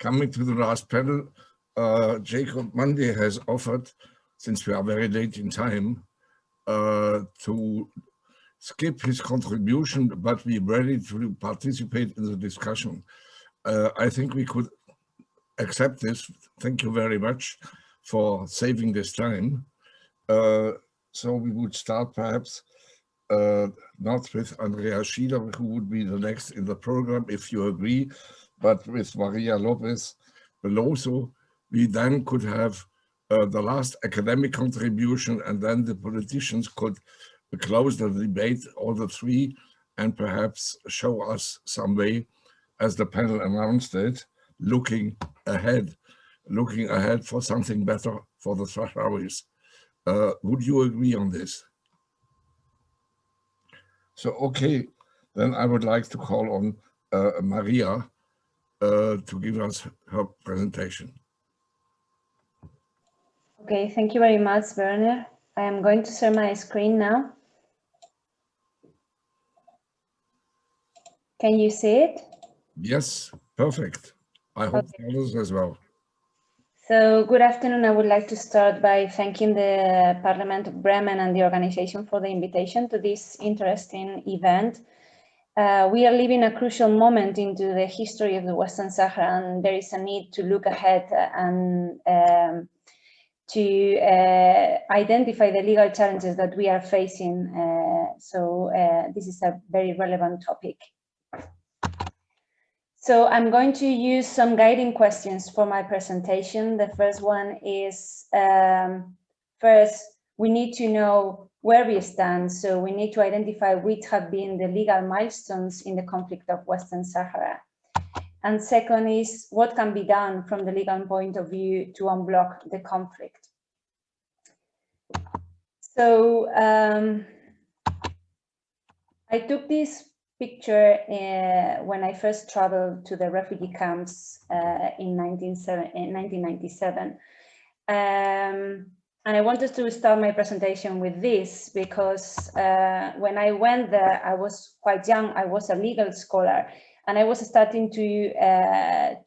coming to the last panel, Jacob Mundy has offered, since we are very late in time, to skip his contribution, but be ready to participate in the discussion. I think we could accept this. Thank you very much for saving this time. So we would start perhaps not with Andreas Schieder, who would be the next in the program, if you agree, but with Maria Lopez Belloso. We then could have the last academic contribution, and then the politicians could close the debate, all the three, and perhaps show us some way, as the panel announced it, looking ahead for something better for the Sahrawis. Would you agree on this? So, okay, then I would like to call on Maria to give us her presentation. Okay, thank you very much, Werner. I am going to share my screen now. Can you see it? Yes, perfect. I hope others as well. So, good afternoon. I would like to start by thanking the Parliament of Bremen and the organization for the invitation to this interesting event. We are living a crucial moment into the history of the Western Sahara, and there is a need to look ahead and to identify the legal challenges that we are facing. This is a very relevant topic. So I'm going to use some guiding questions for my presentation. The first one is, first, we need to know where we stand. So we need to identify which have been the legal milestones in the conflict of Western Sahara. And second is, what can be done from the legal point of view to unblock the conflict. So I took this picture when I first traveled to the refugee camps in 1997. And I wanted to start my presentation with this because when I went there, I was quite young. I was a legal scholar, and I was starting to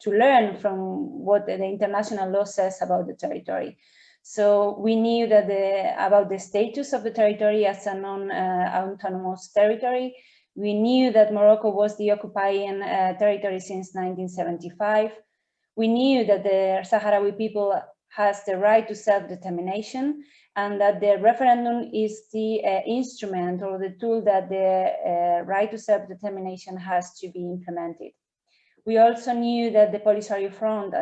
learn from what the international law says about the territory. So we knew that about the status of the territory as a non-autonomous territory. We knew that Morocco was the occupying territory since 1975. We knew that the Sahrawi people has the right to self-determination, and that the referendum is the instrument or the tool that the right to self-determination has to be implemented. We also knew that the POLISARIO Front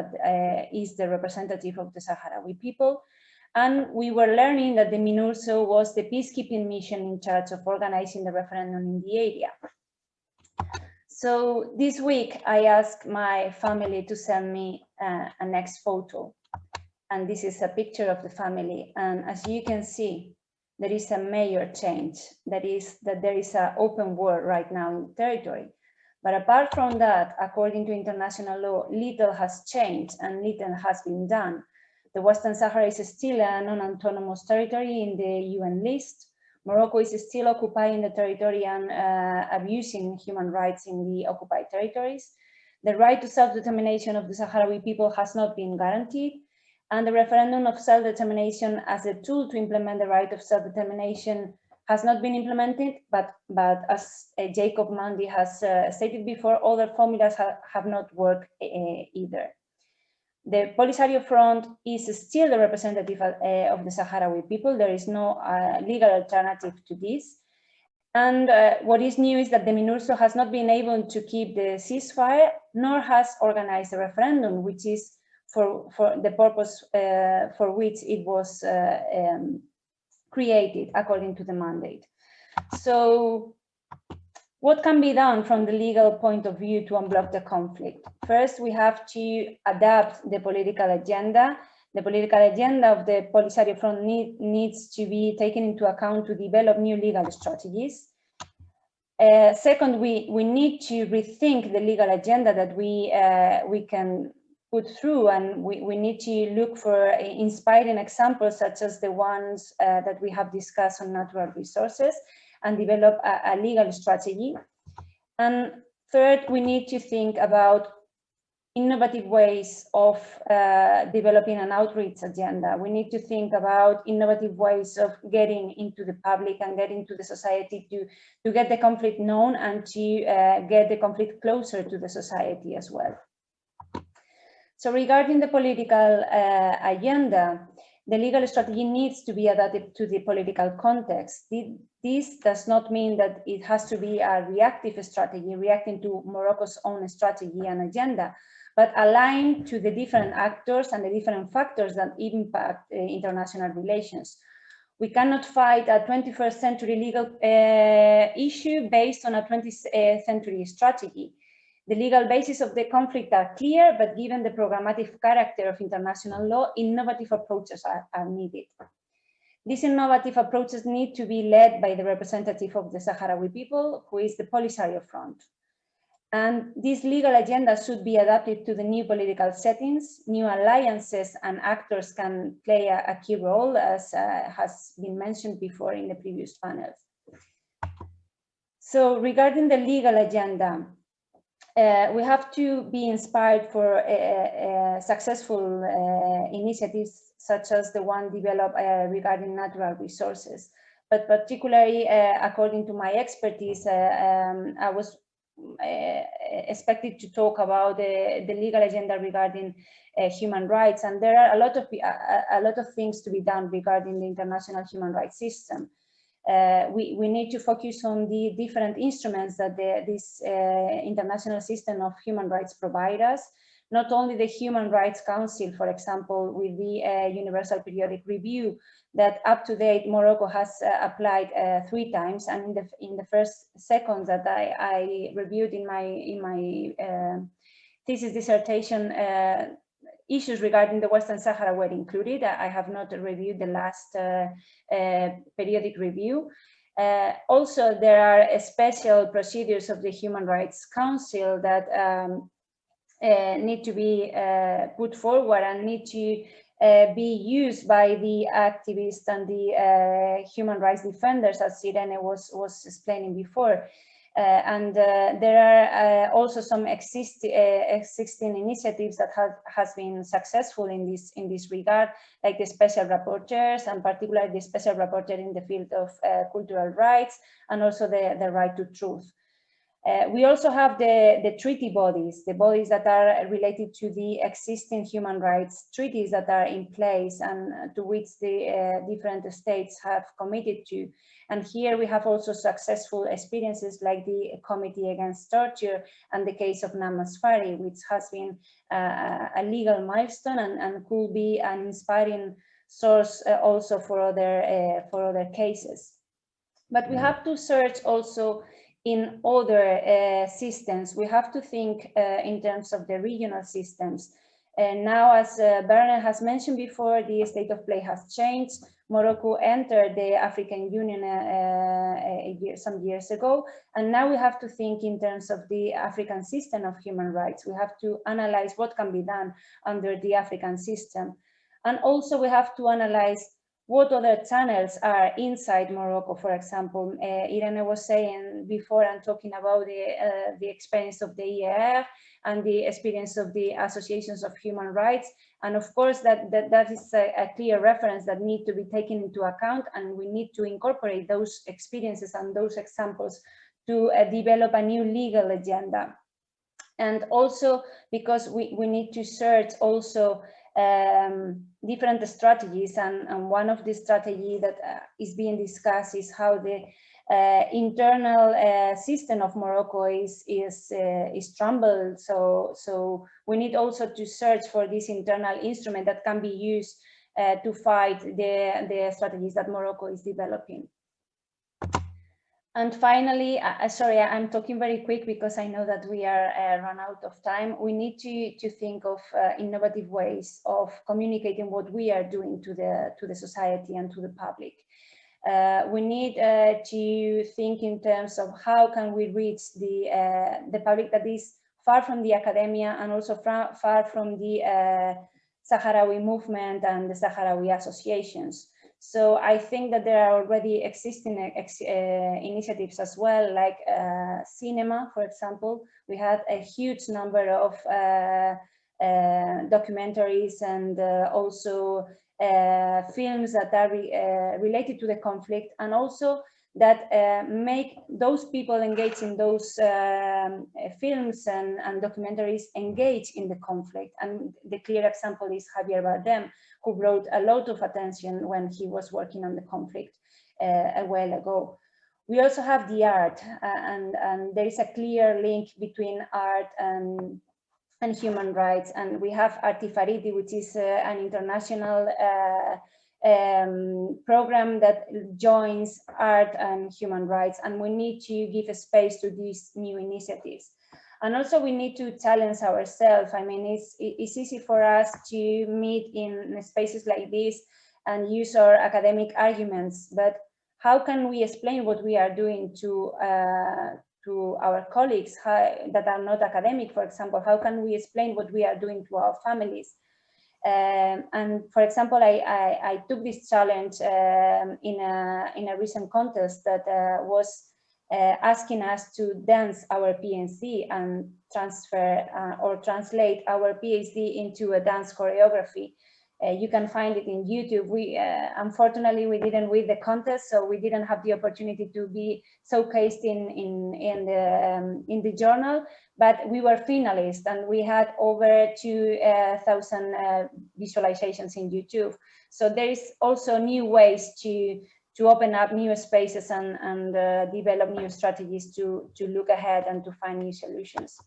is the representative of the Sahrawi people, and we were learning that the MINURSO was the peacekeeping mission in charge of organizing the referendum in the area. So this week, I asked my family to send me a next photo. And this is a picture of the family. And as you can see, there is a major change. That is that there is an open war right now in the territory. But apart from that, according to international law, little has changed and little has been done. The Western Sahara is still a non-autonomous territory in the UN list. Morocco is still occupying the territory and abusing human rights in the occupied territories. The right to self-determination of the Sahrawi people has not been guaranteed. And the referendum of self-determination as a tool to implement the right of self-determination has not been implemented, but as Jacob Mundy has stated before, other formulas have not worked either. The POLISARIO Front is still the representative of the Sahrawi people. There is no legal alternative to this. And what is new is that the MINURSO has not been able to keep the ceasefire, nor has organized a referendum, which is for the purpose for which it was created according to the mandate. So what can be done from the legal point of view to unblock the conflict? First, we have to adapt the political agenda. The political agenda of the POLISARIO Front needs to be taken into account to develop new legal strategies. Second, we need to rethink the legal agenda that we can put through, and we need to look for inspiring examples such as the ones that we have discussed on natural resources, and develop a legal strategy. And third, we need to think about innovative ways of developing an outreach agenda. We need to think about innovative ways of getting into the public and getting to the society to get the conflict known and to get the conflict closer to the society as well. So regarding the political agenda, the legal strategy needs to be adapted to the political context. This does not mean that it has to be a reactive strategy, reacting to Morocco's own strategy and agenda, but aligned to the different actors and the different factors that impact international relations. We cannot fight a 21st century legal issue based on a 20th century strategy. The legal basis of the conflict are clear, but given the programmatic character of international law, innovative approaches are needed. These innovative approaches need to be led by the representative of the Sahrawi people, who is the POLISARIO front. And this legal agenda should be adapted to the new political settings. New alliances and actors can play a key role, as has been mentioned before in the previous panels. So regarding the legal agenda, we have to be inspired for successful initiatives such as the one developed regarding natural resources. But particularly, according to my expertise, I was expected to talk about the legal agenda regarding human rights, and there are a lot of things to be done regarding the international human rights system. We need to focus on the different instruments that this international system of human rights provide us. Not only the Human Rights Council, for example, with the Universal Periodic Review that up to date Morocco has applied 3 times, and in the first second that I reviewed in my thesis dissertation, issues regarding the Western Sahara were included. I have not reviewed the last periodic review. Also, there are special procedures of the Human Rights Council that need to be put forward and need to be used by the activists and the human rights defenders, as Irene was explaining before. And there are also some existing initiatives that has been successful in this regard, like the special rapporteurs, and particularly the special rapporteur in the field of cultural rights, and also the right to truth. We also have the treaty bodies, the bodies that are related to the existing human rights treaties that are in place and to which the different states have committed to. And here we have also successful experiences like the Committee Against Torture and the case of Namasfari, which has been a legal milestone and could be an inspiring source also for other cases. But we have to search also in other systems. We have to think in terms of the regional systems. And now, as Werner has mentioned before, the state of play has changed. Morocco entered the African Union some years ago, and now we have to think in terms of the African system of human rights. We have to analyze what can be done under the African system. And also we have to analyze what other channels are inside Morocco. For example, Irene was saying before and talking about the experience of the IER and the experience of the associations of human rights. And of course, that is a clear reference that need to be taken into account, and we need to incorporate those experiences and those examples to develop a new legal agenda. And also because we need to search also different strategies, and one of the strategies that is being discussed is how the internal system of Morocco is troubled. So we need also to search for this internal instrument that can be used to fight the strategies that Morocco is developing. And finally, sorry, I'm talking very quick because I know that we are run out of time. We need to think of innovative ways of communicating what we are doing to the society and to the public. We need to think in terms of how can we reach the public that is far from the academia and also far from the Sahrawi movement and the Sahrawi associations. So I think that there are already existing initiatives as well, like cinema, for example. We had a huge number of documentaries and also films that are related to the conflict, and also that make those people engaged in those films and documentaries engage in the conflict. And the clear example is Javier Bardem, who brought a lot of attention when he was working on the conflict a while ago. We also have the art, and there is a clear link between art and human rights. And we have Artifariti, which is an international program that joins art and human rights, and we need to give a space to these new initiatives. And also we need to challenge ourselves. I mean, it's easy for us to meet in spaces like this and use our academic arguments, but how can we explain what we are doing to our colleagues that are not academic, for example? How can we explain what we are doing to our families? And for example, I took this challenge in a recent contest that was asking us to dance our PhD and transfer or translate our PhD into a dance choreography. You can find it in YouTube. We unfortunately we didn't win the contest, so we didn't have the opportunity to be showcased in the journal. But we were finalists, and we had over 2,000 visualizations in YouTube. So there is also new ways to open up new spaces and develop new strategies to look ahead and to find new solutions.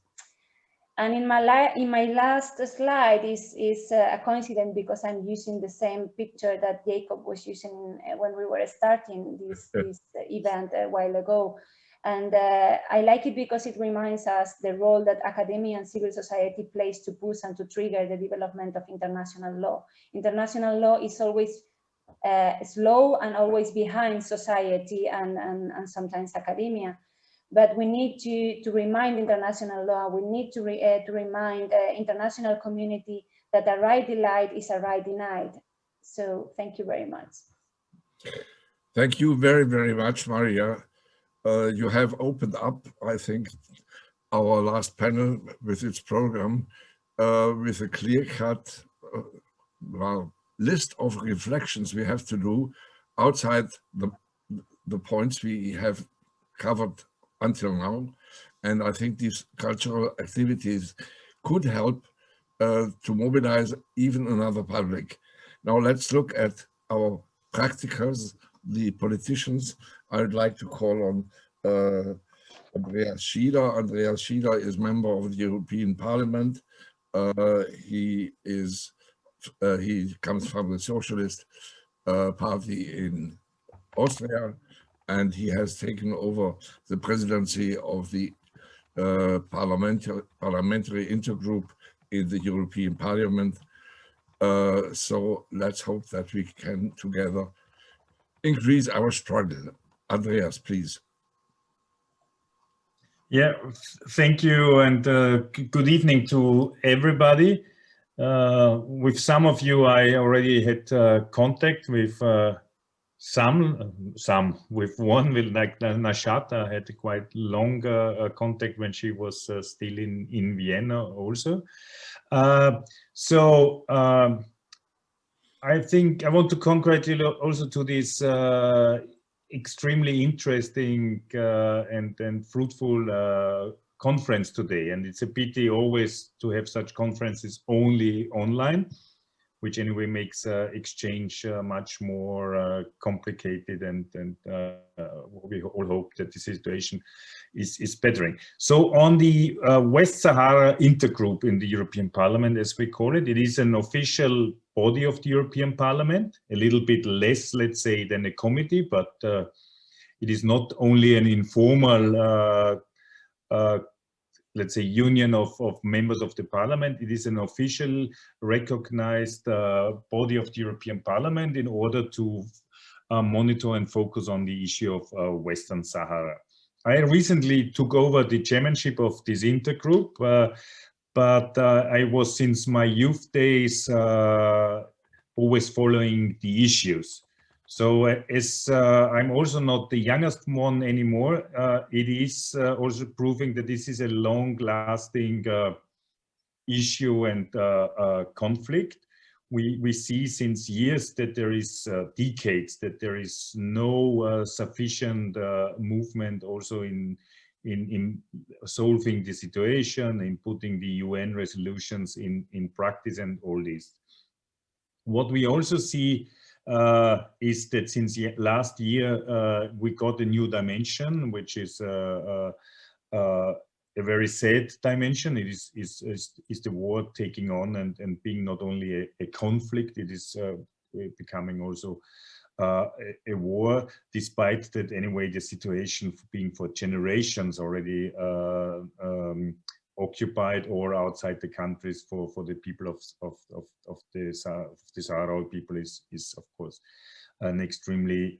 And in my last slide is a coincidence, because I'm using the same picture that Jacob was using when we were starting this event a while ago. And I like it because it reminds us the role that academia and civil society plays to push and to trigger the development of international law. International law is always slow and always behind society and sometimes academia. But we need to remind international law, we need to remind international community that a right denied is a right denied. So thank you very much. Thank you very, very much, Maria. You have opened up, I think, our last panel with its program with a clear-cut list of reflections we have to do outside the points we have covered until now. And I think these cultural activities could help to mobilize even another public. Now let's look at our practicals, the politicians. I would like to call on Andreas Schieder. Andreas Schieder is member of the European Parliament. He comes from the Socialist Party in Austria, and he has taken over the presidency of the parliamentary intergroup in the European Parliament. So let's hope that we can together increase our struggle. Andreas, please. Yeah, thank you, and good evening to everybody. With some of you, I already had contact with some with one, with like Nashat. I had a quite long contact when she was still in Vienna also. I think I want to congratulate also to this extremely interesting and fruitful conference today. And it's a pity always to have such conferences only online, which anyway makes exchange much more complicated, and we all hope that the situation is bettering. So on the Westsahara Intergroup in the European Parliament, as we call it, it is an official body of the European Parliament, a little bit less, let's say, than a committee, but it is not only an informal let's say, union of members of the parliament. It is an official recognized body of the European Parliament in order to monitor and focus on the issue of Western Sahara. I recently took over the chairmanship of this intergroup, but I was since my youth days always following the issues. So as I'm also not the youngest one anymore, it is also proving that this is a long-lasting issue and conflict. We see since years that there is decades that there is no sufficient movement also in solving the situation, in putting the UN resolutions in practice and all this. What we also see is that since last year we got a new dimension, which is a very sad dimension. It is the war taking on and being not only a conflict, it is becoming also a war, despite that anyway the situation being for generations already occupied or outside the countries for the people of the Sahrawi people is of course an extremely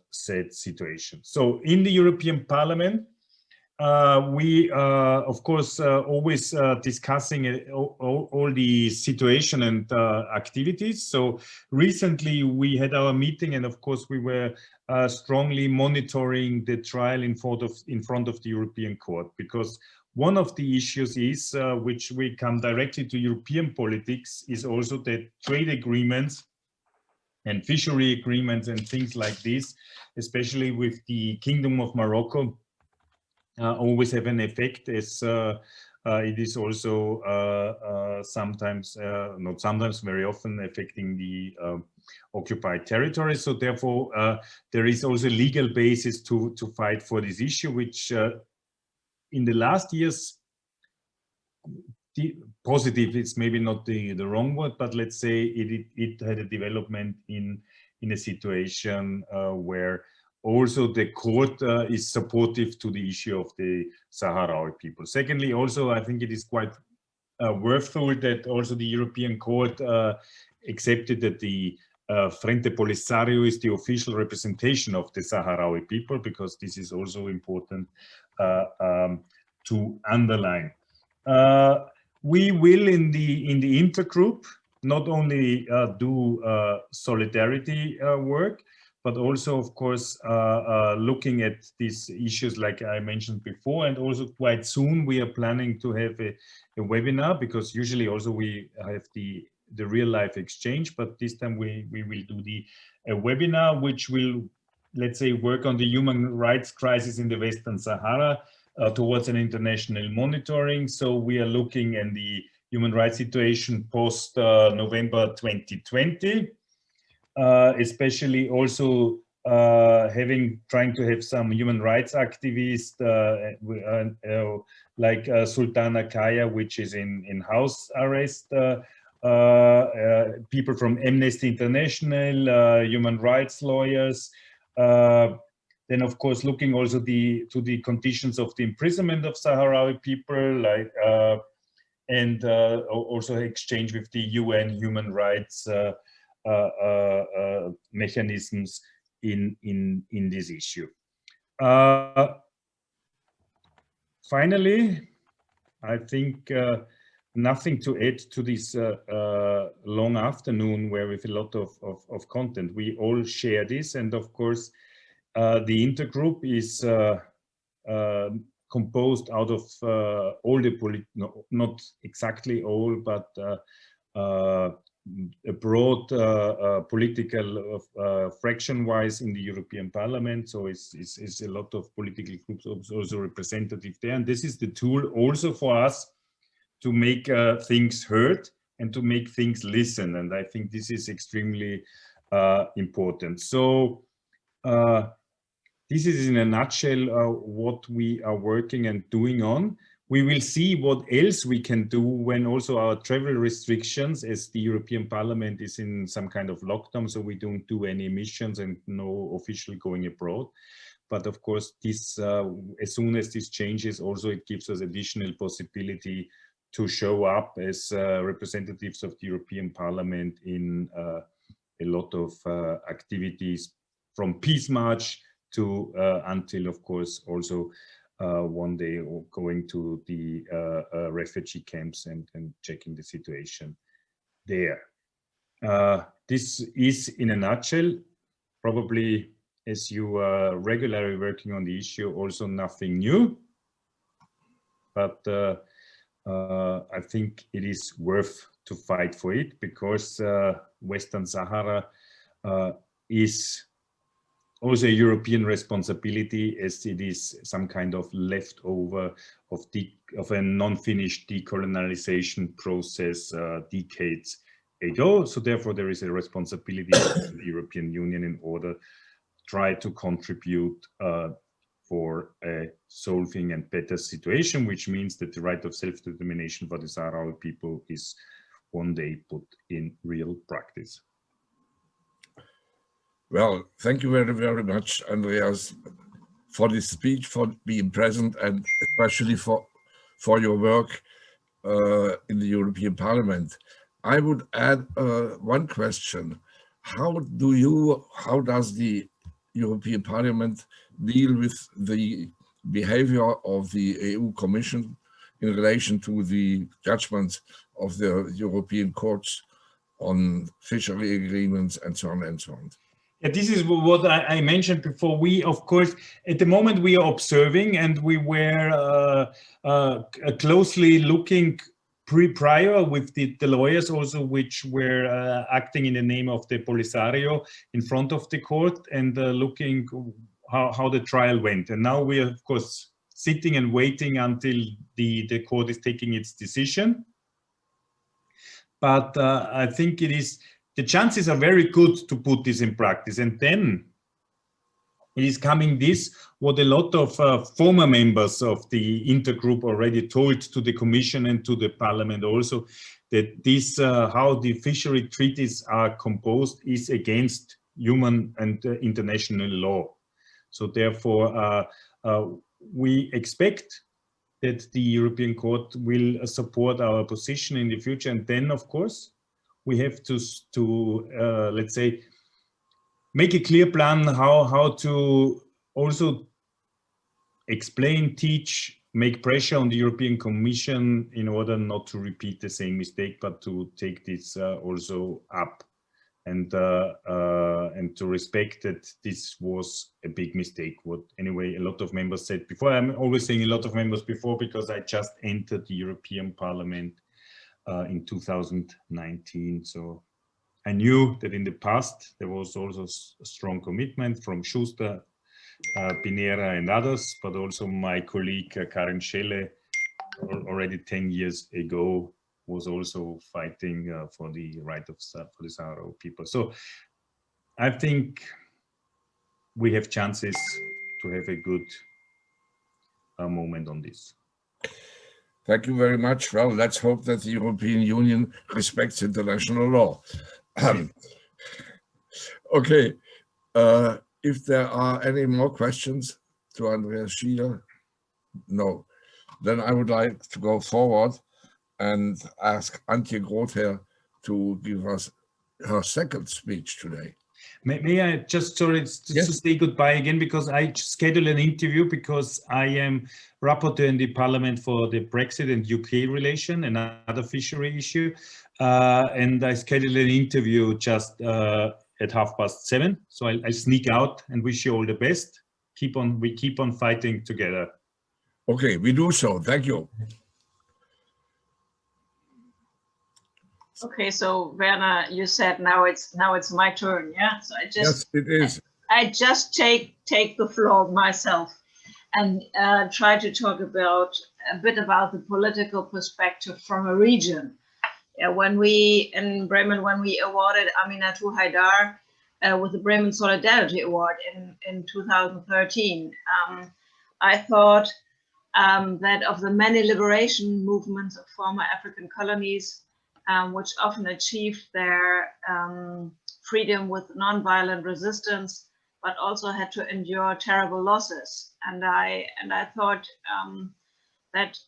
sad situation. So in the European Parliament, we of course always discussing all the situation and activities. So recently we had our meeting, and of course we were strongly monitoring the trial in front of the European Court, because one of the issues is, which we come directly to European politics, is also that trade agreements and fishery agreements and things like this, especially with the Kingdom of Morocco, always have an effect, as it is also sometimes, not sometimes, very often affecting the occupied territories. So therefore, there is also legal basis to fight for this issue, which in the last years, positive is maybe not the wrong word, but let's say it had a development in a situation where also the court is supportive to the issue of the Sahrawi people. Secondly, also I think it is quite worthwhile that also the European Court accepted that the Frente POLISARIO is the official representation of the Sahrawi people, because this is also important to underline. We will in the Intergroup not only do solidarity work, but also, of course, looking at these issues like I mentioned before, and also quite soon we are planning to have a webinar, because usually also we have the real life exchange, but this time we will do a webinar which will, let's say, work on the human rights crisis in the Western Sahara towards an international monitoring. So we are looking at the human rights situation post November 2020. Especially also trying to have some human rights activists like Sultana Kaya, which is in house arrest, people from Amnesty International, human rights lawyers. Then, of course, looking also to the conditions of the imprisonment of Sahrawi people, like and also exchange with the UN human rights mechanisms in this issue. Finally, I think nothing to add to this long afternoon where with a lot of content. We all share this, and of course the Intergroup is composed out of all the not exactly all, but a broad political fraction-wise in the European Parliament. So it's a lot of political groups also representative there. And this is the tool also for us to make things heard and to make things listen. And I think this is extremely important. So this is in a nutshell what we are working and doing on. We will see what else we can do when also our travel restrictions, as the European Parliament is in some kind of lockdown, so we don't do any missions and no official going abroad. But of course, this as soon as this changes, also it gives us additional possibility to show up as representatives of the European Parliament in a lot of activities, from Peace March to until, of course, also one day going to the refugee camps and checking the situation there. This is in a nutshell. probably, as you are regularly working on the issue, also nothing new. But I think it is worth to fight for it, because Western Sahara is also a European responsibility, as it is some kind of leftover of a non-finished decolonization process decades ago. So therefore there is a responsibility of the European Union in order to try to contribute for solving a better situation, which means that the right of self-determination for the Sahrawi people is one day put in real practice. Well, thank you very, very much, Andreas, for this speech, for being present, and especially for your work in the European Parliament. I would add one question. How does the European Parliament deal with the behavior of the EU Commission in relation to the judgments of the European courts on fishery agreements and so on and so on? Yeah, this is what I mentioned before. We, of course, at the moment we are observing, and we were closely looking prior with the lawyers also, which were acting in the name of the POLISARIO in front of the court, and looking how the trial went. And now we are, of course, sitting and waiting until the court is taking its decision. But I think the chances are very good to put this in practice. And then it is coming what a lot of former members of the Intergroup already told to the Commission and to the Parliament also, that this, how the fishery treaties are composed, is against human and international law. So therefore, we expect that the European Court will support our position in the future. And then, of course, we have to let's say, make a clear plan how to also explain, teach, make pressure on the European Commission in order not to repeat the same mistake, but to take this also up, and to respect that this was a big mistake. What anyway a lot of members said before. I'm always saying a lot of members before, because I just entered the European Parliament in 2019. So I knew that in the past there was also a strong commitment from Schuster, Pinera and others, but also my colleague Karin Schelle already 10 years ago was also fighting for the right of for the Sahrawi people. So I think we have chances to have a good moment on this. Thank you very much. Well, let's hope that the European Union respects international law. Okay, if there are any more questions to Andreas Schieder, no, then I would like to go forward and ask Antje Grotheer to give us her second speech today. May I just, sorry, Yes. to say goodbye again, because I scheduled an interview, because I am rapporteur in the Parliament for the Brexit and UK relation, another fishery issue. And I scheduled an interview just at 7:30. So I'll sneak out and wish you all the best. We keep on fighting together. Okay, we do so. Thank you. Okay, so Werner, you said now it's my turn, yeah? So Yes, it is. I just take the floor myself and try to talk about a bit about the political perspective from a region. Yeah, when we in Bremen, when we awarded Aminatou Haidar with the Bremen Solidarity Award in 2013, I thought that of the many liberation movements of former African colonies, which often achieved their freedom with nonviolent resistance, but also had to endure terrible losses. And I thought that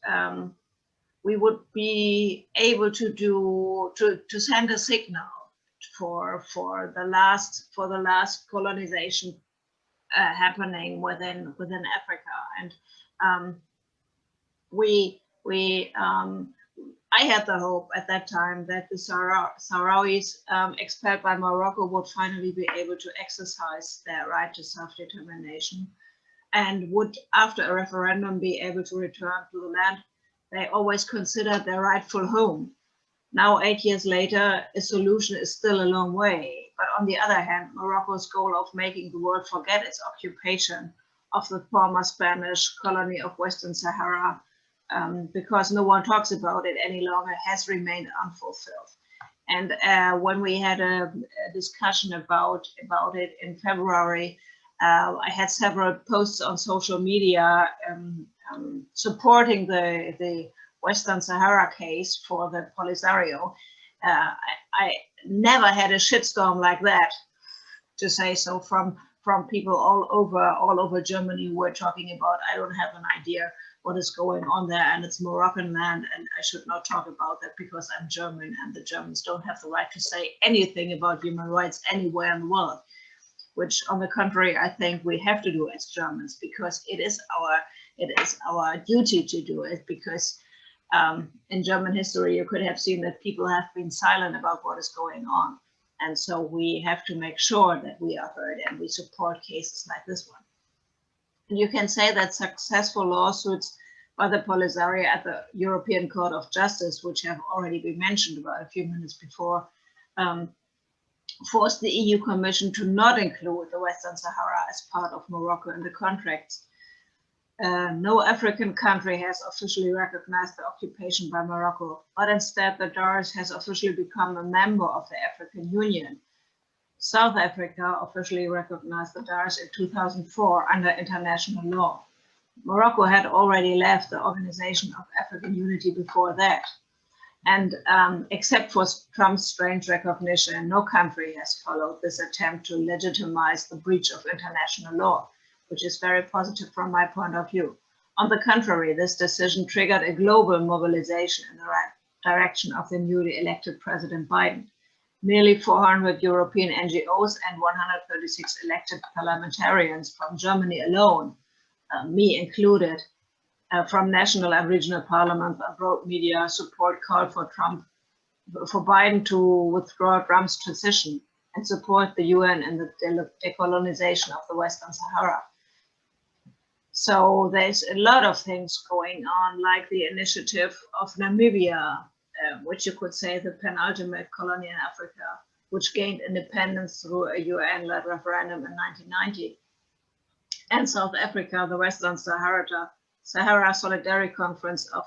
we would be able to send a signal for the last colonization happening within Africa. And I had the hope at that time that the Sahrawis expelled by Morocco would finally be able to exercise their right to self-determination and would, after a referendum, be able to return to the land they always considered their rightful home. Now, 8 years later, a solution is still a long way. But on the other hand, Morocco's goal of making the world forget its occupation of the former Spanish colony of Western Sahara, because no one talks about it any longer, has remained unfulfilled. And when we had a discussion about it in February, I had several posts on social media supporting the Western Sahara case for the POLISARIO. I never had a shitstorm like that, to say so, from people all over Germany who were talking about, I don't have an idea what is going on there, and it's Moroccan land, and I should not talk about that because I'm German, and the Germans don't have the right to say anything about human rights anywhere in the world. Which, on the contrary, I think we have to do as Germans, because it is our duty to do it. Because in German history, you could have seen that people have been silent about what is going on, and so we have to make sure that we are heard and we support cases like this one. And you can say that successful lawsuits by the POLISARIO at the European Court of Justice, which have already been mentioned about a few minutes before, forced the EU Commission to not include the Western Sahara as part of Morocco in the contracts. No African country has officially recognized the occupation by Morocco, but instead the DARS has officially become a member of the African Union. South Africa officially recognized the DARS in 2004 under international law. Morocco had already left the Organization of African Unity before that. And except for Trump's strange recognition, no country has followed this attempt to legitimize the breach of international law, which is very positive from my point of view. On the contrary, this decision triggered a global mobilization in the right direction of the newly elected President Biden. Nearly 400 European NGOs and 136 elected parliamentarians from Germany alone, me included, from national and regional parliaments and broad media support called for Biden to withdraw Trump's transition and support the UN in the decolonization of the Western Sahara. So there's a lot of things going on, like the initiative of Namibia, which you could say the penultimate colony in Africa, which gained independence through a UN-led referendum in 1990. And South Africa, the Western Sahara Solidarity Conference of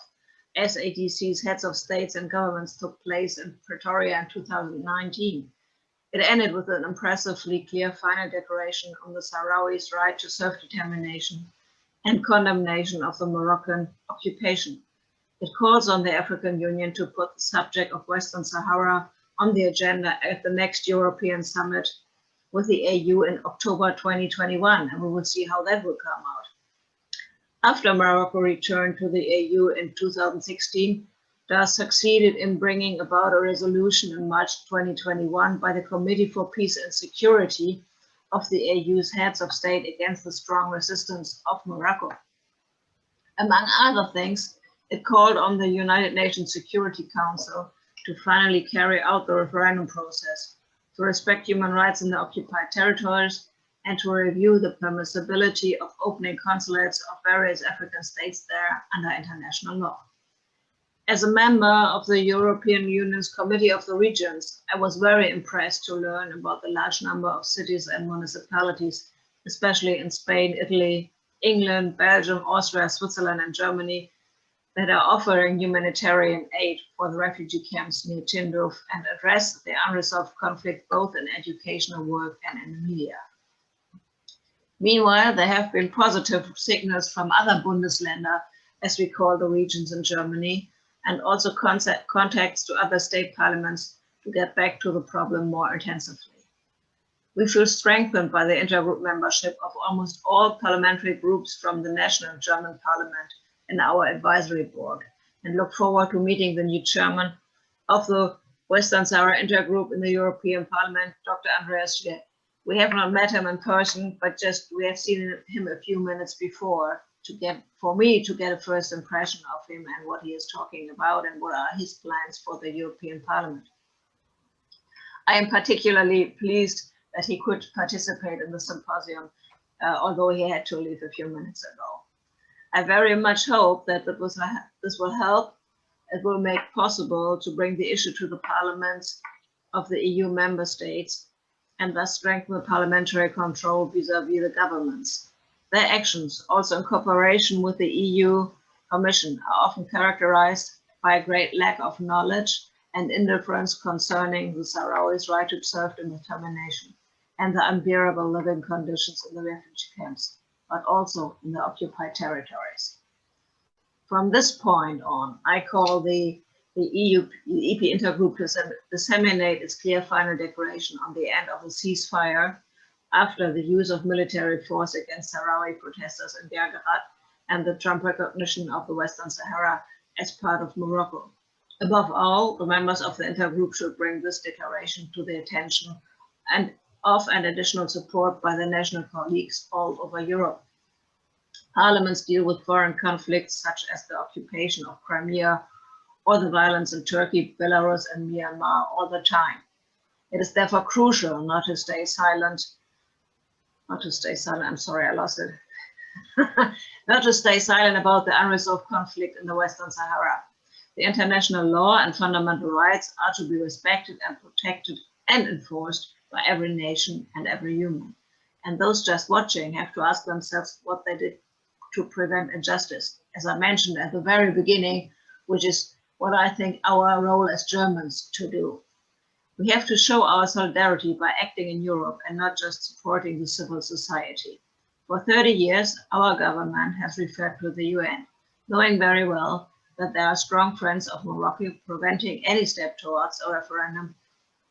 SADC's heads of states and governments took place in Pretoria in 2019. It ended with an impressively clear final declaration on the Sahrawis' right to self-determination and condemnation of the Moroccan occupation. It calls on the African Union to put the subject of Western Sahara on the agenda at the next European summit with the AU in October 2021, and we will see how that will come out. After Morocco returned to the AU in 2016, DARS succeeded in bringing about a resolution in March 2021 by the Committee for Peace and Security of the AU's heads of state against the strong resistance of Morocco. Among other things, it called on the United Nations Security Council to finally carry out the referendum process, to respect human rights in the occupied territories, and to review the permissibility of opening consulates of various African states there under international law. As a member of the European Union's Committee of the Regions, I was very impressed to learn about the large number of cities and municipalities, especially in Spain, Italy, England, Belgium, Austria, Switzerland, and Germany, that are offering humanitarian aid for the refugee camps near Tindouf and address the unresolved conflict both in educational work and in the media. Meanwhile, there have been positive signals from other Bundesländer, as we call the regions in Germany, and also contacts to other state parliaments to get back to the problem more intensively. We feel strengthened by the Intergroup membership of almost all parliamentary groups from the national German parliament in our advisory board, and look forward to meeting the new chairman of the Western Sahara Intergroup in the European Parliament, Dr. Andreas Schieder. We have not met him in person, but we have seen him a few minutes before for me to get a first impression of him and what he is talking about and what are his plans for the European Parliament. I am particularly pleased that he could participate in the symposium, although he had to leave a few minutes ago. I very much hope that this will help. It will make possible to bring the issue to the parliaments of the EU member states and thus strengthen the parliamentary control vis-à-vis the governments. Their actions, also in cooperation with the EU Commission, are often characterized by a great lack of knowledge and indifference concerning the Sahrawis' right to self-determination and the unbearable living conditions in the refugee camps, but also in the occupied territories. From this point on, I call the EP Intergroup to disseminate its clear final declaration on the end of the ceasefire after the use of military force against Sahrawi protesters in Belgrade and the Trump recognition of the Western Sahara as part of Morocco. Above all, the members of the Intergroup should bring this declaration to the attention and additional support by the national colleagues all over Europe. Parliaments deal with foreign conflicts such as the occupation of Crimea or the violence in Turkey, Belarus, and Myanmar all the time. It is therefore crucial not to stay silent. I'm sorry, I lost it. Not to stay silent about the unresolved conflict in the Western Sahara. The international law and fundamental rights are to be respected and protected and enforced by every nation and every human. And those just watching have to ask themselves what they did to prevent injustice, as I mentioned at the very beginning, which is what I think our role as Germans to do. We have to show our solidarity by acting in Europe and not just supporting the civil society. For 30 years, our government has referred to the UN, knowing very well that there are strong friends of Morocco preventing any step towards a referendum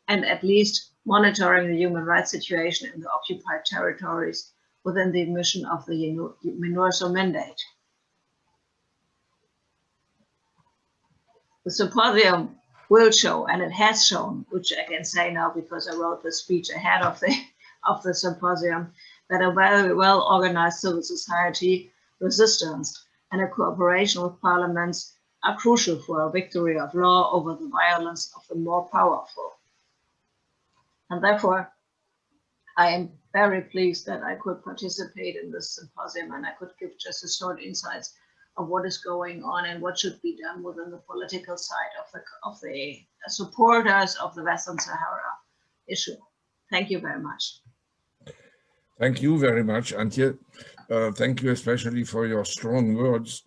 and at least monitoring the human rights situation in the occupied territories within the mission of the MINURSO mandate. The symposium will show, and it has shown, which I can say now because I wrote the speech ahead of the symposium, that a very well organized civil society resistance and a cooperation with parliaments are crucial for a victory of law over the violence of the more powerful. And therefore, I am very pleased that I could participate in this symposium and I could give just a short insights of what is going on and what should be done within the political side of the supporters of the Western Sahara issue. Thank you very much. Thank you very much, Antje. Thank you especially for your strong words.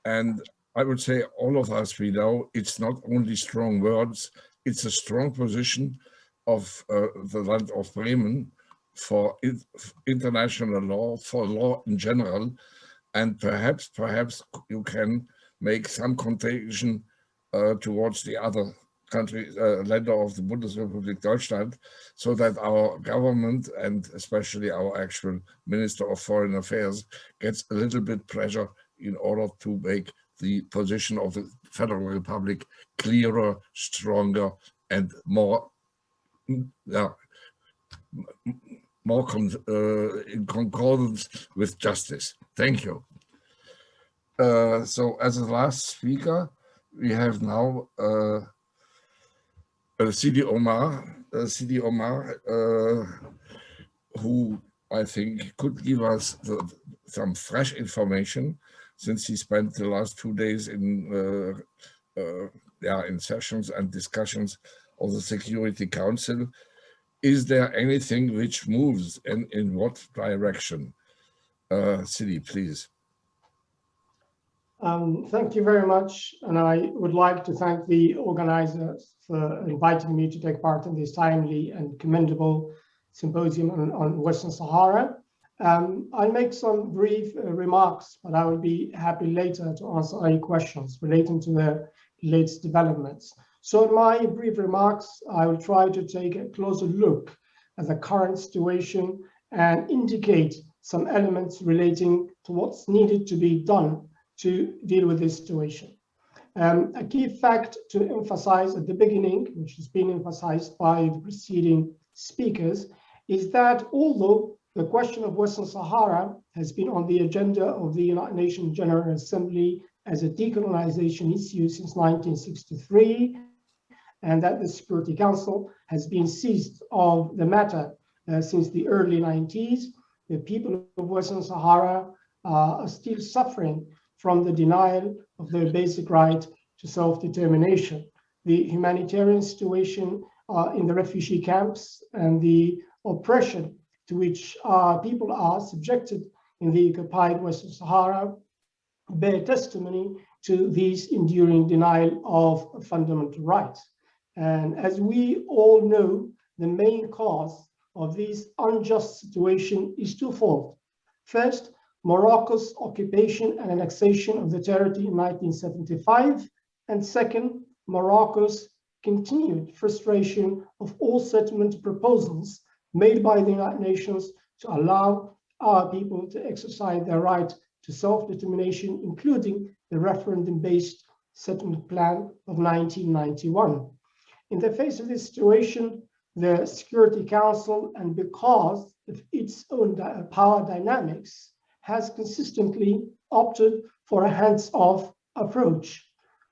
And I would say all of us, we know it's not only strong words, it's a strong position of the land of Bremen for international law, for law in general. And perhaps you can make some contagion towards the other country, Länder of the Bundesrepublik Deutschland, so that our government and especially our actual Minister of Foreign Affairs gets a little bit pressure in order to make the position of the Federal Republic clearer, stronger, and more in concordance with justice. Thank you. So as a last speaker, we have now Sidi Omar, who I think could give us some fresh information, since he spent the last 2 days in sessions and discussions of the Security Council. Is there anything which moves, and in what direction? Sidi, please. Thank you very much, and I would like to thank the organizers for inviting me to take part in this timely and commendable symposium on Western Sahara. I'll make some brief remarks, but I will be happy later to answer any questions relating to the latest developments. So in my brief remarks, I will try to take a closer look at the current situation and indicate some elements relating to what's needed to be done to deal with this situation. A key fact to emphasize at the beginning, which has been emphasized by the preceding speakers, is that although the question of Western Sahara has been on the agenda of the United Nations General Assembly as a decolonization issue since 1963, and that the Security Council has been seized of the matter since the early 90s. The people of Western Sahara are still suffering from the denial of their basic right to self-determination. The humanitarian situation in the refugee camps and the oppression to which people are subjected in the occupied Western Sahara bear testimony to this enduring denial of fundamental rights. And as we all know, the main cause of this unjust situation is twofold. First, Morocco's occupation and annexation of the territory in 1975, and second, Morocco's continued frustration of all settlement proposals made by the United Nations to allow our people to exercise their right to self-determination, including the referendum-based settlement plan of 1991. In the face of this situation, the Security Council, and because of its own power dynamics, has consistently opted for a hands-off approach.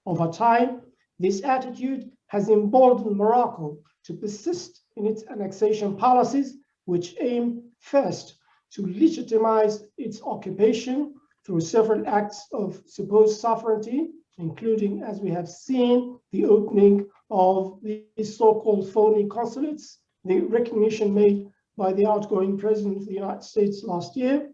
Over time, this attitude has emboldened Morocco to persist in its annexation policies, which aim first to legitimize its occupation through several acts of supposed sovereignty, including, as we have seen, the opening of the so-called phony consulates, the recognition made by the outgoing president of the United States last year,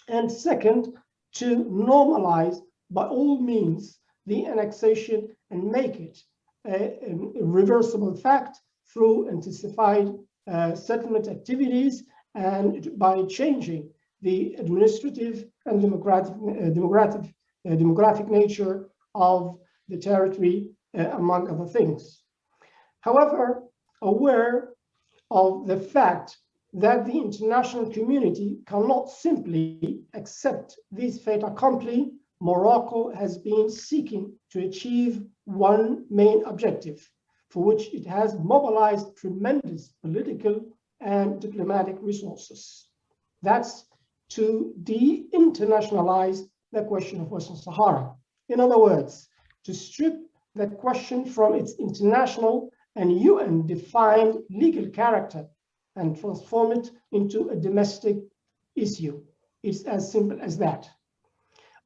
and second, to normalize by all means the annexation and make it a reversible fact through intensified settlement activities and by changing the administrative and demographic nature of the territory, among other things. However, aware of the fact that the international community cannot simply accept this fait accompli, Morocco has been seeking to achieve one main objective, for which it has mobilized tremendous political and diplomatic resources. That's to de-internationalize the question of Western Sahara. In other words, to strip that question from its international and UN-defined legal character and transform it into a domestic issue. It's as simple as that.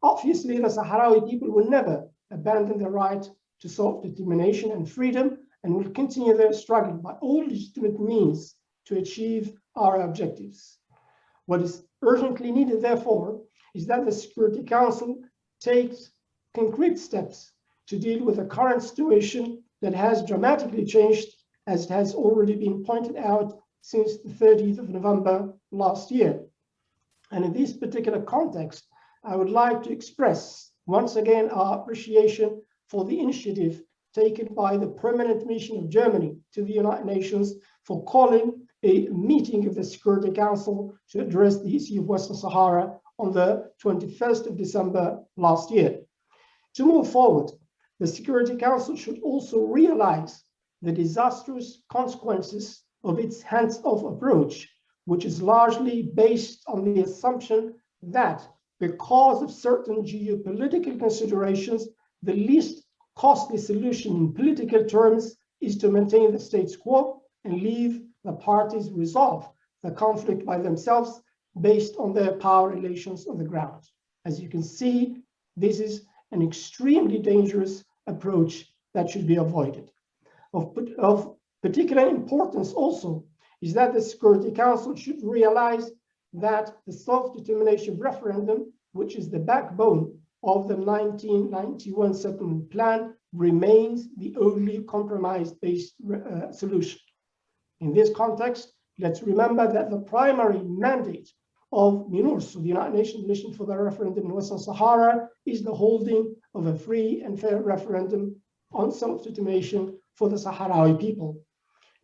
Obviously, the Sahrawi people will never abandon their right to self-determination and freedom, and will continue their struggle by all legitimate means to achieve our objectives. What is urgently needed, therefore, is that the Security Council takes concrete steps to deal with the current situation that has dramatically changed, as it has already been pointed out since the 30th of November last year. And in this particular context, I would like to express once again our appreciation for the initiative taken by the Permanent Mission of Germany to the United Nations for calling a meeting of the Security Council to address the issue of Western Sahara on the 21st of December last year. To move forward, the Security Council should also realize the disastrous consequences of its hands-off approach, which is largely based on the assumption that because of certain geopolitical considerations, the least costly solution in political terms is to maintain the status quo and leave the parties resolve the conflict by themselves based on their power relations on the ground. As you can see, this is an extremely dangerous approach that should be avoided. Of particular importance also is that the Security Council should realize that the self-determination referendum, which is the backbone of the 1991 settlement plan, remains the only compromise-based solution. In this context, let's remember that the primary mandate of MINURSO, the United Nations Mission for the Referendum in Western Sahara, is the holding of a free and fair referendum on self-determination for the Sahrawi people.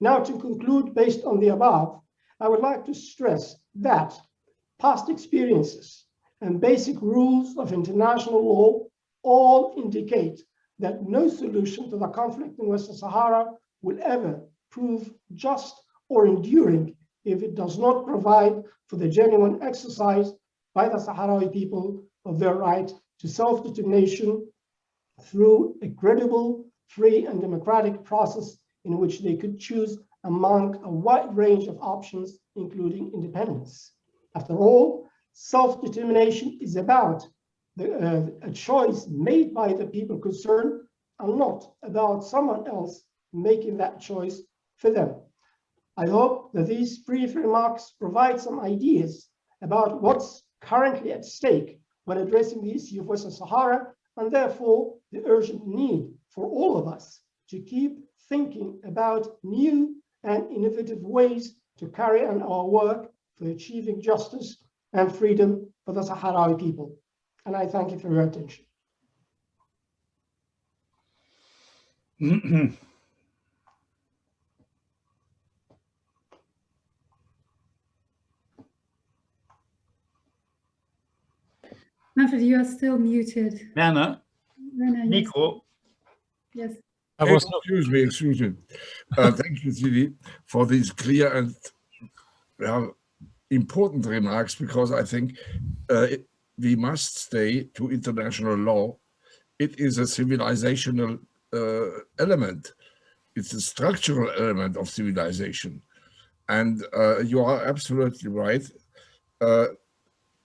Now, to conclude, based on the above, I would like to stress that past experiences and basic rules of international law all indicate that no solution to the conflict in Western Sahara will ever prove just or enduring if it does not provide for the genuine exercise by the Sahrawi people of their right to self-determination through a credible, free and democratic process in which they could choose among a wide range of options, including independence. After all, self-determination is about a choice made by the people concerned and not about someone else making that choice for them. I hope that these brief remarks provide some ideas about what's currently at stake when addressing the issue of Western Sahara, and therefore the urgent need for all of us to keep thinking about new and innovative ways to carry on our work for achieving justice and freedom for the Sahrawi people. And I thank you for your attention. Manfred, you are still muted. Werner, Werner, yes. Nico. Yes. Excuse me. Thank you, Sidi, for these clear and important remarks, because I think we must stay to international law. It is a civilizational element. It's a structural element of civilization. And you are absolutely right.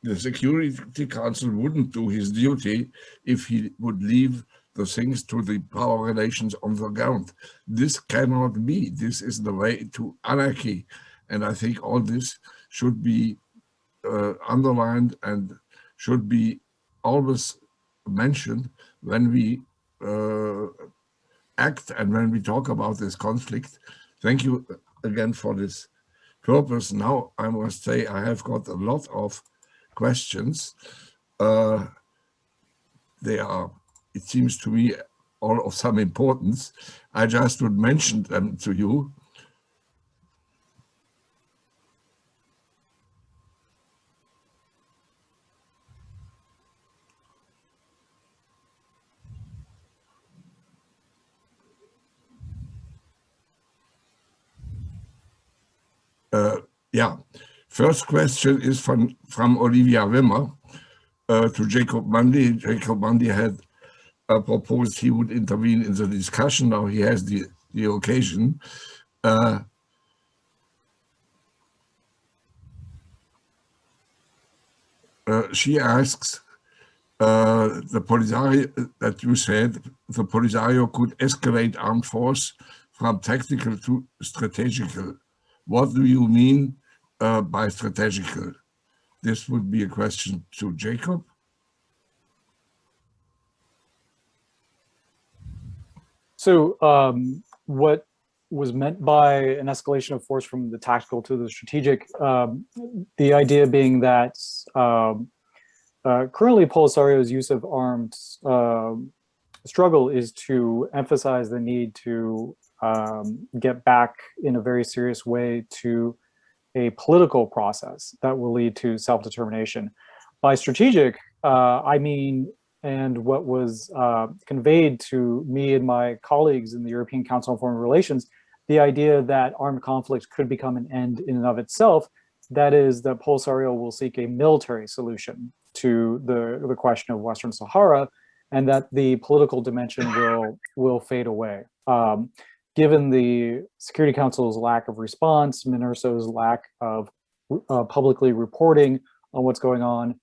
The Security Council wouldn't do his duty if he would leave the things to the power relations on the ground. This cannot be. This is the way to anarchy. And I think all this should be underlined and should be always mentioned when we act and when we talk about this conflict. Thank you again for this purpose. Now, I must say I have got a lot of questions. They are, it seems to me, all of some importance. I just would mention them to you. Yeah, first question is from Olivia Wimmer to Jacob Mundy. Jacob Mundy had proposed he would intervene in the discussion. Now he has the occasion. She asks, the POLISARIO, that you said, the POLISARIO could escalate armed force from tactical to strategical. What do you mean by strategical? This would be a question to Jacob. So what was meant by an escalation of force from the tactical to the strategic, the idea being that currently POLISARIO's use of armed struggle is to emphasize the need to get back in a very serious way to a political process that will lead to self-determination. By strategic, I mean, and what was conveyed to me and my colleagues in the European Council on Foreign Relations, the idea that armed conflict could become an end in and of itself, that is that POLISARIO will seek a military solution to the question of Western Sahara, and that the political dimension will fade away. Given the Security Council's lack of response, MINURSO's lack of publicly reporting on what's going on,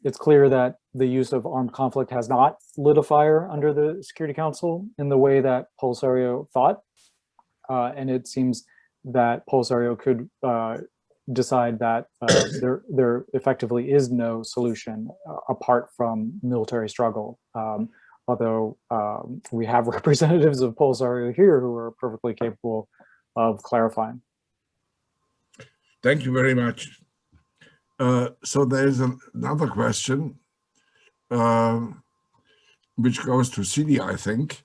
it's clear that the use of armed conflict has not lit a fire under the Security Council in the way that POLISARIO thought. And it seems that POLISARIO could decide that there effectively is no solution apart from military struggle. Although we have representatives of POLISARIO here who are perfectly capable of clarifying. Thank you very much. So there's another question which goes to Sidi, I think.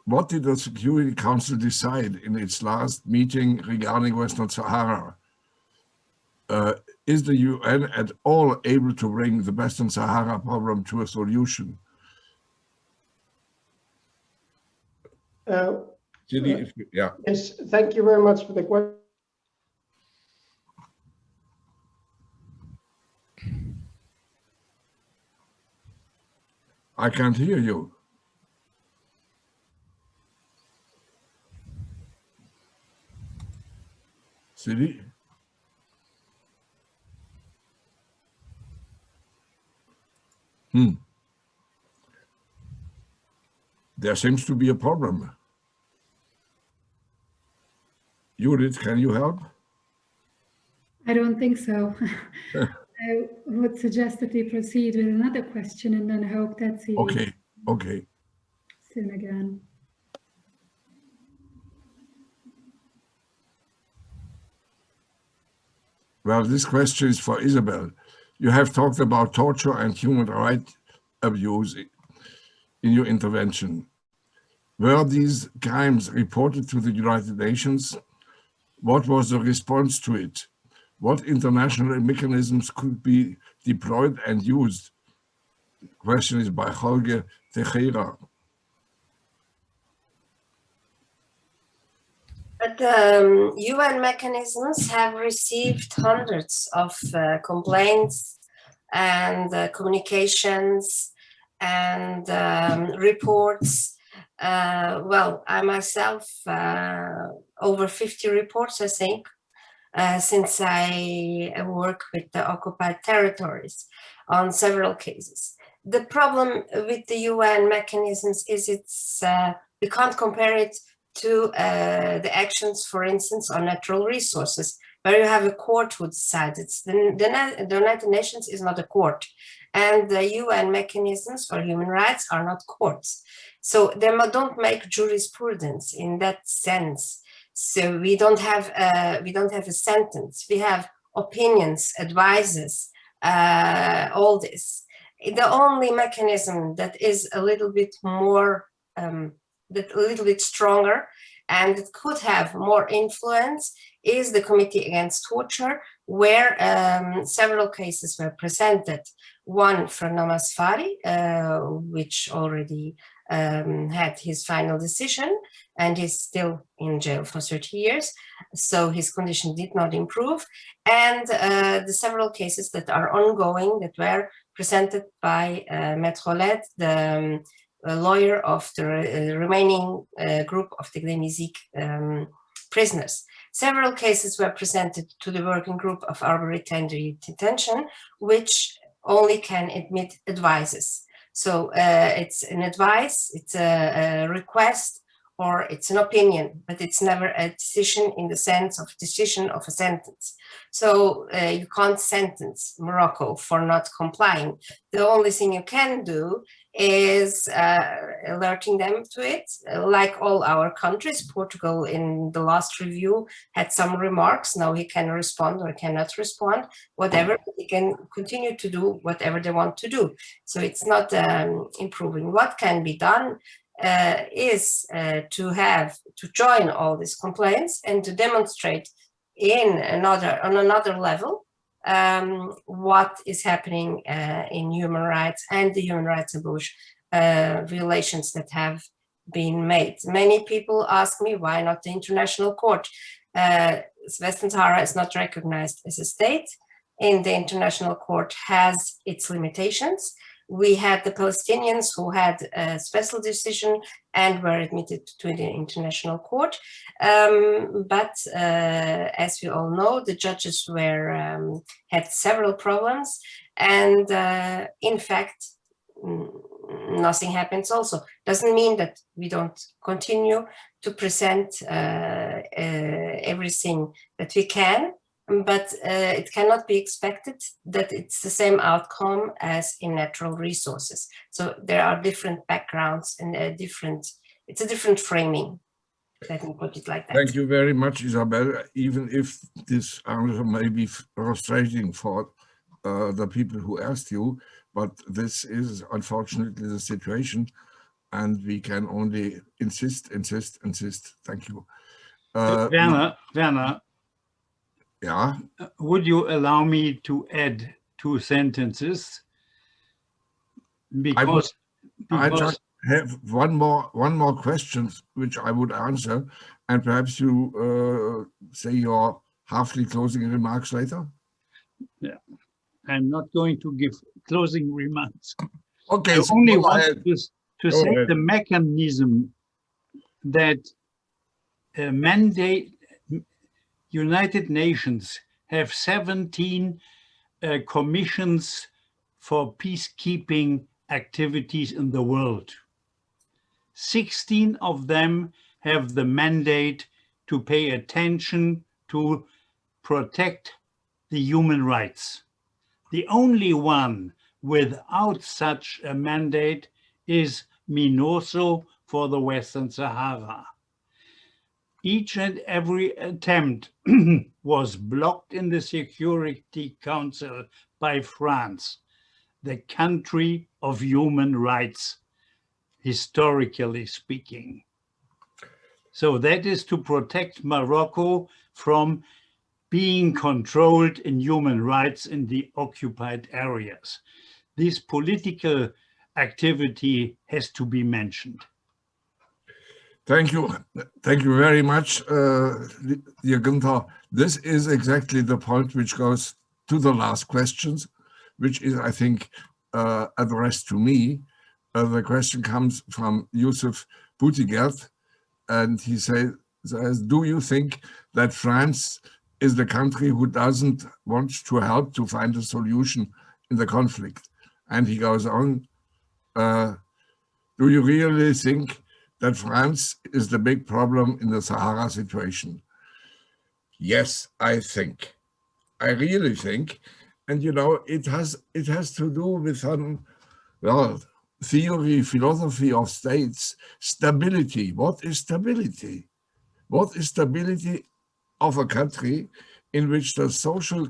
What did the Security Council decide in its last meeting regarding Western Sahara? Is the UN at all able to bring the Western Sahara problem to a solution? Sidi, yeah. Yes, thank you very much for the question. I can't hear you. Sidi? There seems to be a problem. Judith, can you help? I don't think so. I would suggest that we proceed with another question and then hope that Sidi Okay. soon again. Well, this question is for Isabel. You have talked about torture and human rights abuse in your intervention. Were these crimes reported to the United Nations? What was the response to it? What international mechanisms could be deployed and used? The question is by Jorge Tejera. But UN mechanisms have received hundreds of complaints and communications and reports. Well, I myself, over 50 reports, I think, since I work with the occupied territories on several cases. The problem with the UN mechanisms is we can't compare it to the actions, for instance, on natural resources, where you have a court who decides. The United Nations is not a court, and the UN mechanisms for human rights are not courts. So they don't make jurisprudence in that sense. So we don't have a sentence. We have opinions, advices, all this. The only mechanism that is a little bit more, a little bit stronger, and it could have more influence, is the Committee Against Torture, where several cases were presented. One from Namasfari, which already had his final decision, and is still in jail for 30 years, so his condition did not improve. And the several cases that are ongoing that were presented by Maître Led, the lawyer of the remaining group of the Gdenizik prisoners. Several cases were presented to the working group of arbitrary detention, which only can admit advices. So it's an advice, it's a request, or it's an opinion, but it's never a decision in the sense of decision of a sentence. So you can't sentence Morocco for not complying. The only thing you can do is alerting them to it, like all our countries. Portugal in the last review had some remarks. Now he can respond or cannot respond, whatever. He can continue to do whatever they want to do. So it's not improving. What can be done is to join all these complaints and to demonstrate on another level what is happening in human rights and the human rights abuse violations that have been made. Many people ask me, why not the International Court? Western Sahara is not recognized as a state, and the International Court has its limitations. We had the Palestinians who had a special decision and were admitted to the International Court. But as we all know, the judges had several problems, and in fact, nothing happens also. Doesn't mean that we don't continue to present everything that we can, but it cannot be expected that it's the same outcome as in natural resources. So there are different backgrounds and it's a different framing. Let me put it like that. Thank you very much, Isabel. Even if this answer may be frustrating for the people who asked you, but this is unfortunately the situation, and we can only insist. Thank you. Werner, yeah. Would you allow me to add 2 sentences? Because have one more question, which I would answer, and perhaps you say your halfly closing remarks later. Yeah, I'm not going to give closing remarks. Okay, I so only go want ahead. to Go say ahead. the mechanism that mandate United Nations have 17 commissions for peacekeeping activities in the world. 16 of them have the mandate to pay attention to protect the human rights. The only one without such a mandate is MINURSO for the Western Sahara. Each and every attempt was blocked in the Security Council by France, the country of human rights, historically speaking. So that is to protect Morocco from being controlled in human rights in the occupied areas. This political activity has to be mentioned. Thank you very much, dear Günther. This is exactly the point which goes to the last questions, which is, I think, addressed to me. The question comes from Yusuf Butigert, and he says, do you think that France is the country who doesn't want to help to find a solution in the conflict? And he goes on, do you really think that France is the big problem in the Sahara situation? Yes, I think. I really think. And you know, it has to do with some, well, theory, philosophy of states, stability. What is stability? What is stability of a country in which the social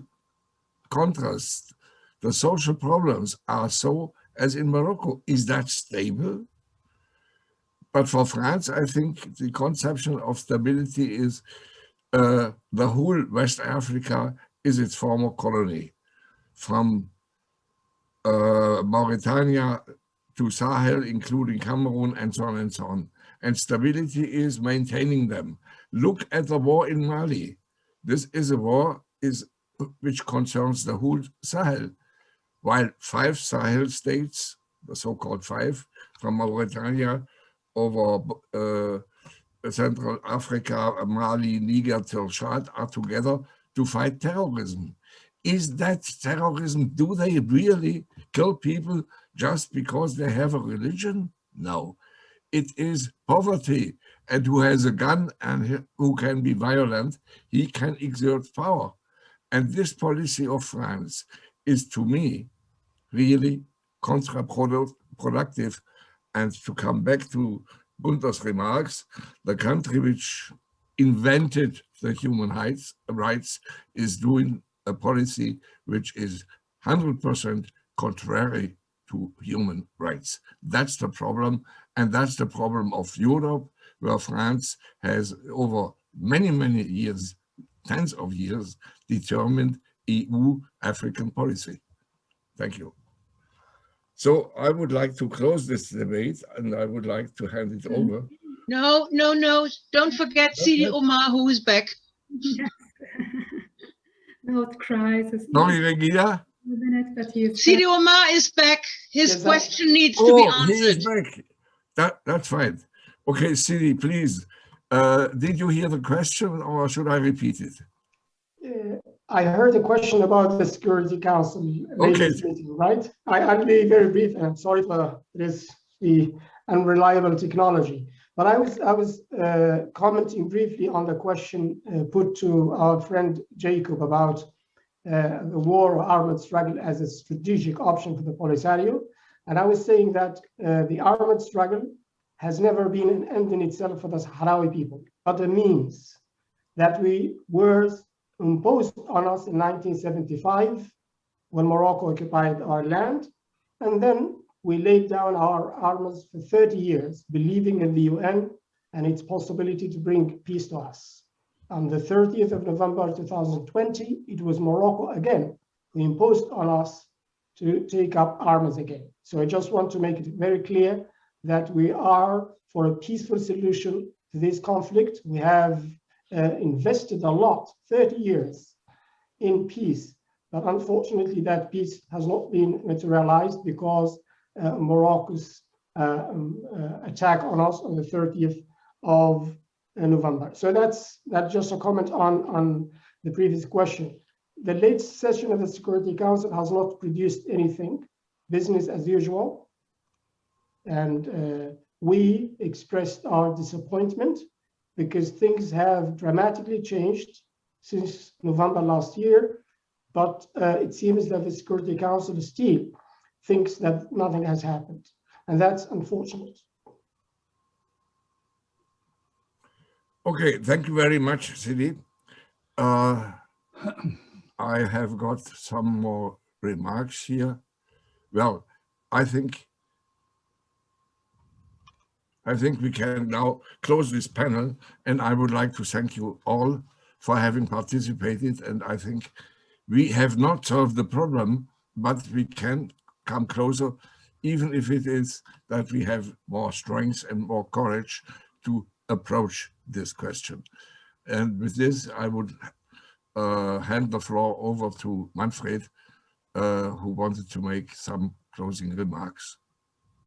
contrast, the social problems are so as in Morocco? Is that stable? But for France, I think the conception of stability is the whole West Africa is its former colony, from Mauritania to Sahel, including Cameroon, and so on and so on. And stability is maintaining them. Look at the war in Mali. This is a war which concerns the whole Sahel, while 5 Sahel states, the so-called 5, from Mauritania over Central Africa, Mali, Niger till Chad, are together to fight terrorism. Is that terrorism? Do they really kill people just because they have a religion? No. It is poverty, and who has a gun and who can be violent, he can exert power. And this policy of France is, to me, really counterproductive. And to come back to Günther's remarks, the country which invented the human rights is doing a policy which is 100% contrary to human rights. That's the problem, and that's the problem of Europe, where France has over many, many years, tens of years, determined EU-African policy. Thank you. So I would like to close this debate, and I would like to hand it over. No. Don't forget Sidi Omar, who is back. Yes. Not crisis. Sorry, Regina. Sidi Omar is back. His Yes, question needs to be answered. He is back. That's fine. Okay, Sidi, please. Did you hear the question, or should I repeat it? I heard a question about the Security Council latest meeting, right? I'll be very brief, and I'm sorry for the unreliable technology. But I was commenting briefly on the question put to our friend Jacob about the war or armed struggle as a strategic option for the POLISARIO. And I was saying that the armed struggle has never been an end in itself for the Sahrawi people, but a means that we were imposed on us in 1975 when Morocco occupied our land. And then we laid down our arms for 30 years, believing in the UN and its possibility to bring peace to us. On the 30th of November 2020, it was Morocco again who imposed on us to take up arms again. So I just want to make it very clear that we are for a peaceful solution to this conflict. We have invested a lot, 30 years, in peace, but unfortunately that peace has not been materialized because Morocco's attack on us on the 30th of November. So that's just a comment on the previous question. The latest session of the Security Council has not produced anything, business as usual. And we expressed our disappointment because things have dramatically changed since November last year. But it seems that the Security Council still thinks that nothing has happened. And that's unfortunate. Okay, thank you very much, Sidi. I have got some more remarks here. Well, I think we can now close this panel, and I would like to thank you all for having participated. And I think we have not solved the problem, but we can come closer, even if it is that we have more strength and more courage to approach this question. And with this, I would hand the floor over to Manfred, who wanted to make some closing remarks.